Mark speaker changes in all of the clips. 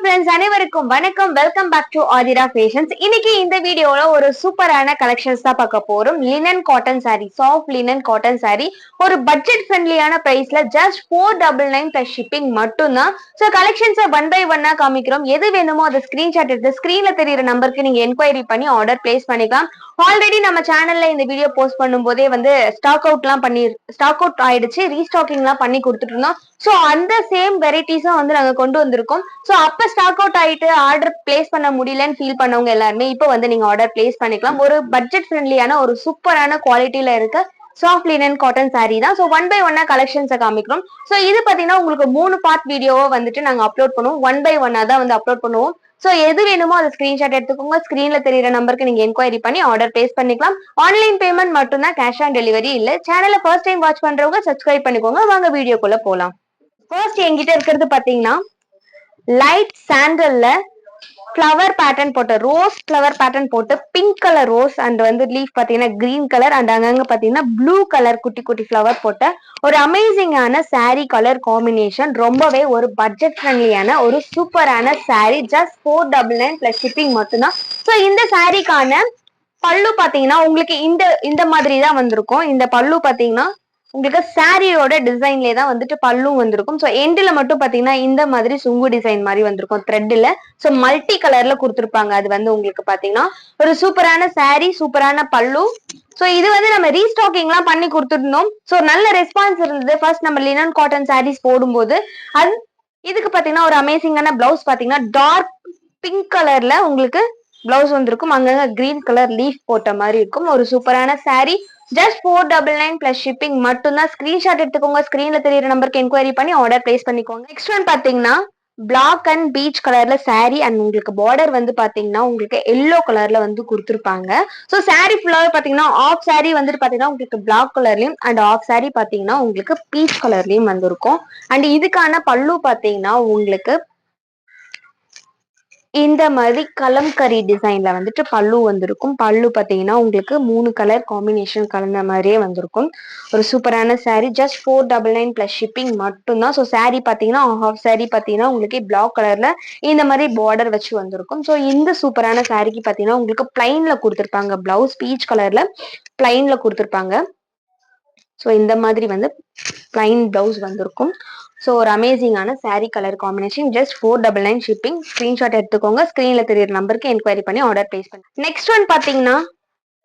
Speaker 1: Friends, அனைவருக்கும் வணக்கம். Welcome back to Aathira Fashions. இன்னைக்கு இந்த வீடியோல ஒரு சூப்பரான கலெக்ஷன்ஸ் தான் பார்க்க போறோம். Linen cotton sari, soft linen cotton sari, ஒரு பட்ஜெட் ஃப்ரெண்ட்லியான பிரைஸ்ல ஜஸ்ட் 499 பிளஸ் ஷிப்பிங் மட்டும்தான். ஸோ கலெக்ஷன்ஸை ஒன் பை ஒன்னா காமிக்கிறோம். எது வேணுமோ அதை ஸ்கிரீன்ஷாட் எடுத்து ஸ்கிரீன்ல தெரியுற நம்பருக்கு நீங்க என்கொயரி பண்ணி ஆர்டர் பிளேஸ் பண்ணிக்கலாம். ஆல்ரெடி நம்ம சேனல்ல இந்த வீடியோ போஸ்ட் பண்ணும் போதே வந்து ஸ்டாக் அவுட் ஆயிடுச்சு, ரீஸ்டாக்கிங் எல்லாம் பண்ணி கொடுத்துட்டு இருந்தோம். ஸோ அந்த சேம் வெரைட்டிஸும் வந்து நாங்க கொண்டு வந்திருக்கோம். ஸோ அப்ப ஸ்டாக் அவுட் ஆயிட்டு ஆர்டர் பிளேஸ் பண்ண முடியலன்னு ஃபீல் பண்ணவங்க எல்லாருமே இப்போ வந்து நீங்க ஆர்டர் பிளேஸ் பண்ணிக்கலாம். ஒரு பட்ஜெட் ஃப்ரெண்ட்லியான ஒரு சூப்பரான குவாலிட்டியில இருக்க சாஃப்ட் லினன் காட்டன் சாரி தான். ஸோ ஒன் பை ஒன்னா கலெக்ஷன்ஸை காமிக்கிறோம். ஸோ இது பாத்தீங்கன்னா உங்களுக்கு 3 பார்ட் வீடியோவா வந்துட்டு நாங்க அப்லோட் பண்ணுவோம். ஒன் பை ஒன்னா தான் வந்து அப்லோட் பண்ணுவோம். சோ எது வேணுமோ அதை ஸ்கிரீன்ஷாட் எடுத்துக்கோங்க. ஸ்கிரீன்ல தெரியுற நம்பருக்கு நீங்க என்கொயரி பண்ணி ஆர்டர் பிளேஸ் பண்ணிக்கலாம். ஆன்லைன் பேமெண்ட் மட்டும் தான், கேஷ் ஆன் டெலிவரி இல்ல. சேனலை ஃபர்ஸ்ட் டைம் வாட்ச் பண்றவங்க சப்ஸ்கிரைப் பண்ணிக்கோங்க. வாங்க வீடியோக்குள்ள போலாம். ஃபர்ஸ்ட் என்கிட்ட இருக்கிறது பாத்தீங்கன்னா லைட் சாண்டல்ல ஃப்ளவர் பேட்டர்ன் போட்டு, ரோஸ் ஃப்ளவர் பேட்டர்ன் போட்டு, பிங்க் கலர் ரோஸ் அண்ட் வந்து லீஃப் பாத்தீங்கன்னா கிரீன் கலர் அண்ட் அங்கங்க பாத்தீங்கன்னா ப்ளூ கலர் குட்டி குட்டி ஃப்ளவர் போட்ட ஒரு அமேசிங்கான சாரி கலர் காம்பினேஷன். ரொம்பவே ஒரு பட்ஜெட் ஃப்ரெண்ட்லியான ஒரு சூப்பரான சாரி. ஜஸ்ட் 499 பிளஸ் ஷிப்பிங் மட்டும்தான். ஸோ இந்த சாரிக்கான பல்லு பாத்தீங்கன்னா உங்களுக்கு இந்த மாதிரி தான் வந்திருக்கும். இந்த பல்லு பாத்தீங்கன்னா உங்களுக்கு சாரியோட டிசைன்லயே தான் வந்துட்டு பல்லும் வந்திருக்கும். ஸோ எண்டில் மட்டும் பாத்தீங்கன்னா இந்த மாதிரி சுங்கு டிசைன் மாதிரி வந்திருக்கும் த்ரெட்ல. ஸோ மல்டி கலர்ல கொடுத்துருப்பாங்க. அது வந்து உங்களுக்கு பாத்தீங்கன்னா ஒரு சூப்பரான சாரி, சூப்பரான பல்லு. ஸோ இது வந்து நம்ம ரீஸ்டாக்கிங் எல்லாம் பண்ணி கொடுத்துருந்தோம். ஸோ நல்ல ரெஸ்பான்ஸ் இருந்தது. ஃபர்ஸ்ட் நம்ம லினன் காட்டன் சாரீஸ் போடும்போது அது இதுக்கு பாத்தீங்கன்னா ஒரு அமேசிங்கான பிளவுஸ் பாத்தீங்கன்னா டார்க் பிங்க் கலர்ல உங்களுக்கு பிளவுஸ் வந்திருக்கும். அங்கங்க கிரீன் கலர் லீஃப் போட்ட மாதிரி இருக்கும். ஒரு சூப்பரான சாரி. ஜஸ்ட் 499 பிளஸ் ஷிப்பிங் மட்டும்தான். ஸ்கிரீன்ஷாட் எடுத்துக்கோங்க. ஸ்கிரீன்ல தெரியுற நம்பருக்கு என்கொயரி பண்ணி ஆர்டர் பிளேஸ் பண்ணிக்கோங்க. நெக்ஸ்ட் ஒன் பாத்தீங்கன்னா பிளாக் அண்ட் பீச் கலர்ல சாரி அண்ட் உங்களுக்கு பார்டர் வந்து பாத்தீங்கன்னா உங்களுக்கு எல்லோ கலர்ல வந்து கொடுத்துருப்பாங்க. ஸோ சாரி ஃபுல்லாவே பாத்தீங்கன்னா ஆஃப் சாரி வந்துட்டு பாத்தீங்கன்னா உங்களுக்கு பிளாக் கலர்லயும் அண்ட் ஆஃப் சாரி பாத்தீங்கன்னா உங்களுக்கு பீச் கலர்லயும் வந்திருக்கும். அண்ட் இதுக்கான பல்லு பாத்தீங்கன்னா உங்களுக்கு இந்த மாதிரி கலம்கரி டிசைன்ல வந்துட்டு பல்லு வந்திருக்கும். பல்லு பாத்தீங்கன்னா உங்களுக்கு 3 கலர் காம்பினேஷன் கலந்த மாதிரியே வந்திருக்கும். ஒரு சூப்பரான சாரி. ஜஸ்ட் 499 பிளஸ் ஷிப்பிங் மட்டும்தான். ஸோ சாரி பாத்தீங்கன்னா ஹாஃப் சாரி பாத்தீங்கன்னா உங்களுக்கு பிளாக் கலர்ல இந்த மாதிரி பார்டர் வச்சு வந்திருக்கும். ஸோ இந்த சூப்பரான சாரிக்கு பாத்தீங்கன்னா உங்களுக்கு பிளைன்ல கொடுத்துருப்பாங்க. பிளவுஸ் பீச் கலர்ல பிளைன்ல கொடுத்துருப்பாங்க. ஸோ இந்த மாதிரி வந்து பிளைன் பிளவுஸ் வந்திருக்கும். ஸோ ஒரு அமேசிங்கான sari colour combination. Just 499 shipping. Screenshot எடுத்துக்கோங்க. ஸ்கிரீன்ல தெரியுற நம்பருக்கு என்கொயரி பண்ணி ஆர்டர் பிளேஸ் பண்ணுங்க. நெக்ஸ்ட் ஒன் பாத்தீங்கன்னா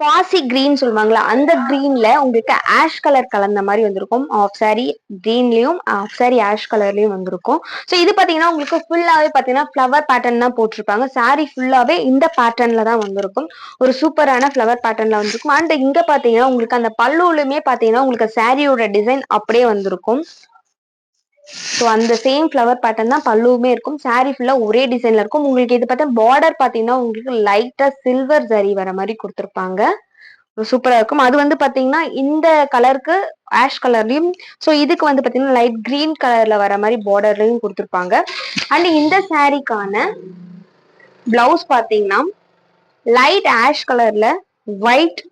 Speaker 1: பாசி கிரீன் சொல்லுவாங்களா, அந்த கிரீன்ல உங்களுக்கு ஆஷ் கலர் கலந்த மாதிரி வந்திருக்கும். ஆஃப் சாரி கிரீன்லயும் ஆஃப் சாரி ஆஷ் கலர்லயும் வந்திருக்கும். ஸோ இது பாத்தீங்கன்னா உங்களுக்கு ஃபுல்லாவே பாத்தீங்கன்னா ஃபிளவர் பேட்டர்ன் தான் போட்டிருப்பாங்க. சாரி ஃபுல்லாவே இந்த பேட்டர்ன்ல தான் வந்திருக்கும். ஒரு சூப்பரான ஃபிளவர் பேட்டர்ன்ல வந்திருக்கும். அண்ட் இங்க பாத்தீங்கன்னா உங்களுக்கு அந்த பல்லுலுமே பாத்தீங்கன்னா உங்களுக்கு சாரியோட டிசைன் அப்படியே வந்திருக்கும். ஸோ அந்த சேம் ஃபிளவர் பேட்டர்ன் தான் பல்லுவுமே இருக்கும். சாரி ஃபுல்லா ஒரே டிசைன்ல இருக்கும். உங்களுக்கு இது பார்த்தா பார்டர் பாத்தீங்கன்னா உங்களுக்கு லைட்டா சில்வர் ஜரி வர மாதிரி கொடுத்துருப்பாங்க. சூப்பரா இருக்கும். அது வந்து பாத்தீங்கன்னா இந்த கலருக்கு ஆஷ் கலர்லயும், ஸோ இதுக்கு வந்து பாத்தீங்கன்னா லைட் கிரீன் கலர்ல வர மாதிரி பார்டர்லயும் கொடுத்துருப்பாங்க. அண்ட் இந்த சாரிக்கான பிளவுஸ் பாத்தீங்கன்னா லைட் ஆஷ் கலர்ல ஒயிட்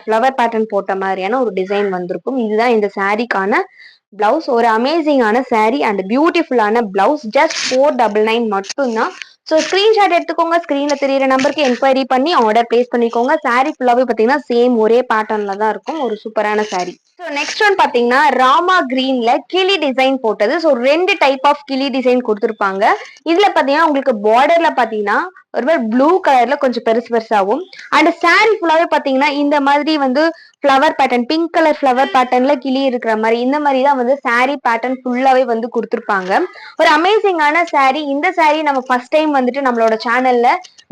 Speaker 1: ஃபிளவர் பேட்டர்ன் போட்ட மாதிரியான ஒரு டிசைன் வந்திருக்கும். இதுதான் இந்த சாரிக்கான பிளவுஸ். ஒரு அமேசிங்கான சாரி அண்ட் பியூட்டிஃபுல்லான பிளவுஸ். ஜஸ்ட் 499 மட்டும்தான். ஸோ ஸ்கிரீன்ஷாட் எடுத்துக்கோங்க. ஸ்கிரீன்ல தெரியுற நம்பருக்கு என்கொயரி பண்ணி ஆர்டர் பிளேஸ் பண்ணிக்கோங்க. சாரி ஃபுல்லாவே பாத்தீங்கன்னா சேம் ஒரே பேட்டர்ன்ல தான் இருக்கும். ஒரு சூப்பரான சாரி. ஸோ நெக்ஸ்ட் ஒன் பாத்தீங்கன்னா ராமா கிரீன்ல கிளி டிசைன் போட்டது. ஸோ 2 டைப் ஆஃப் கிளி டிசைன் கொடுத்துருப்பாங்க. இதுல பாத்தீங்கன்னா உங்களுக்கு பார்டர்ல பாத்தீங்கன்னா ஒரு ப்ளூ கலர்ல கொஞ்சம் பெருசு பெருசாவும் அண்ட் சாரி ஃபுல்லாவே பாத்தீங்கன்னா இந்த மாதிரி வந்து flower pattern, pink colour flower பேட்டர்ன்ல கிளி இருக்கிற மாதிரி இந்த மாதிரி தான் வந்து சாரி பேட்டர்ன் ஃபுல்லாவே வந்து கொடுத்துருப்பாங்க. ஒரு அமேசிங்கான சாரி. இந்த சாரி நம்ம ஃபர்ஸ்ட் டைம் வந்துட்டு நம்மளோட சேனல்ல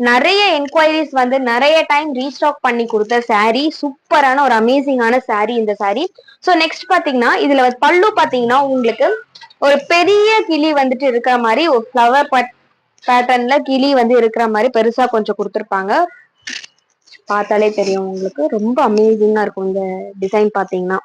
Speaker 1: நிறைய என்கொயரிஸ் வந்து நிறைய டைம் ரீஸ்டாக் பண்ணி கொடுத்த சாரி. சூப்பரான ஒரு அமேசிங்கான சாரி இந்த சாரி. ஸோ நெக்ஸ்ட் பாத்தீங்கன்னா இதுல பல்லு பாத்தீங்கன்னா உங்களுக்கு ஒரு பெரிய கிளி வந்துட்டு இருக்கிற மாதிரி ஒரு ஃபிளவர் பேட்டர்ன்ல கிளி வந்து இருக்கிற மாதிரி பெருசா கொஞ்சம் கொடுத்துருப்பாங்க. பார்த்தாலே தெரியும் உங்களுக்கு. ரொம்ப அமேசிங்கா இருக்கும் இந்த டிசைன். பாத்தீங்கன்னா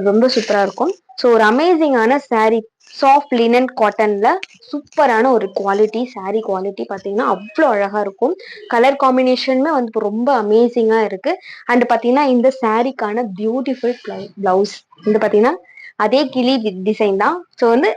Speaker 1: ரொம்ப சூப்பரா இருக்கும். ஸோ ஒரு அமேசிங்கான சாரி. சாஃப்ட் லினன் காட்டன்ல சூப்பரான ஒரு குவாலிட்டி. சாரி குவாலிட்டி பாத்தீங்கன்னா அவ்வளோ அழகா இருக்கும். கலர் காம்பினேஷனுமே வந்து ரொம்ப அமேசிங்கா இருக்கு. அண்ட் பாத்தீங்கன்னா இந்த சாரிக்கான பியூட்டிஃபுல் பிளவுஸ் வந்து பாத்தீங்கன்னா அதே கிளி டிசைன் தான். ஸோ வந்து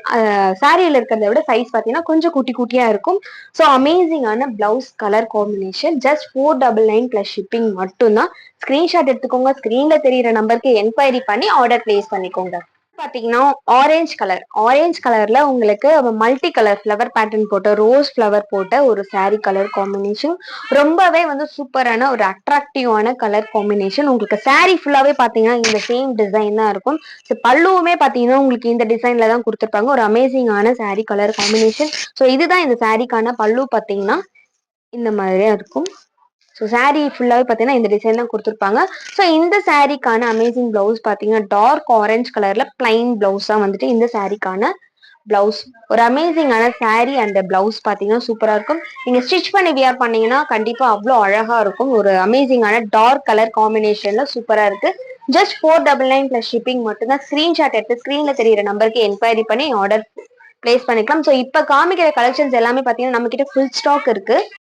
Speaker 1: சாரியில இருக்கிறத விட சைஸ் பார்த்தீங்கன்னா கொஞ்சம் குட்டி குட்டியா இருக்கும். ஸோ அமேசிங்கான blouse colour combination. Just 499 plus shipping மட்டும்தான். ஸ்கிரீன்ஷாட் எடுத்துக்கோங்க. ஸ்கிரீன்ல தெரியிற நம்பருக்கு என்கொயரி பண்ணி ஆர்டர் பிளேஸ் பண்ணிக்கோங்க. பாத்தீங்கன்னா ஆரஞ்சு கலர்ல உங்களுக்கு மல்டி கலர் ஃபிளவர் பேட்டர்ன் போட்ட ரோஸ் ஃபிளவர் போட்ட ஒரு சாரி கலர் காம்பினேஷன். ரொம்பவே வந்து சூப்பரான ஒரு அட்ராக்டிவான கலர் காம்பினேஷன். உங்களுக்கு சாரி ஃபுல்லாவே பாத்தீங்கன்னா இந்த சேம் டிசைன் தான் இருக்கும். ஸோ பல்லுவுமே பாத்தீங்கன்னா உங்களுக்கு இந்த டிசைன்ல தான் கொடுத்துருப்பாங்க. ஒரு அமேசிங்கான சாரி கலர் காம்பினேஷன். ஸோ இதுதான் இந்த சாரிக்கான பல்லு பாத்தீங்கன்னா இந்த மாதிரியா இருக்கும். ஸோ சாரீ ஃபுல்லாவே பார்த்தீங்கன்னா இந்த டிசைன் தான் கொடுத்துருப்பாங்க. ஸோ இந்த சாரீக்கான அமேசிங் பிளவுஸ் பார்த்தீங்கன்னா டார்க் ஆரஞ்ச் கலர்ல பிளைன் பிளவுஸ் தான் வந்துட்டு இந்த சாரீக்கான பிளவுஸ். ஒரு அமேசிங்கான சாரீ அண்ட் பிளவுஸ் பார்த்தீங்கன்னா சூப்பராக இருக்கும். நீங்க ஸ்டிச் பண்ணி வியர் பண்ணீங்கன்னா கண்டிப்பா அவ்வளோ அழகா இருக்கும். ஒரு அமேசிங்கான டார்க் கலர் காம்பினேஷன்ல சூப்பரா இருக்கு. ஜஸ்ட் 499 பிளஸ் ஷிப்பிங் மட்டும்தான். ஸ்கிரீன்ஷாட் எடுத்து ஸ்கிரீன்ல தெரியிற நம்பருக்கு என்கொயரி பண்ணி ஆர்டர் பிளேஸ் பண்ணிக்கலாம். ஸோ இப்போ காமிக்கிற கலெக்ஷன்ஸ் எல்லாமே பார்த்தீங்கன்னா நம்ம கிட்ட ஃபுல் ஸ்டாக் இருக்கு.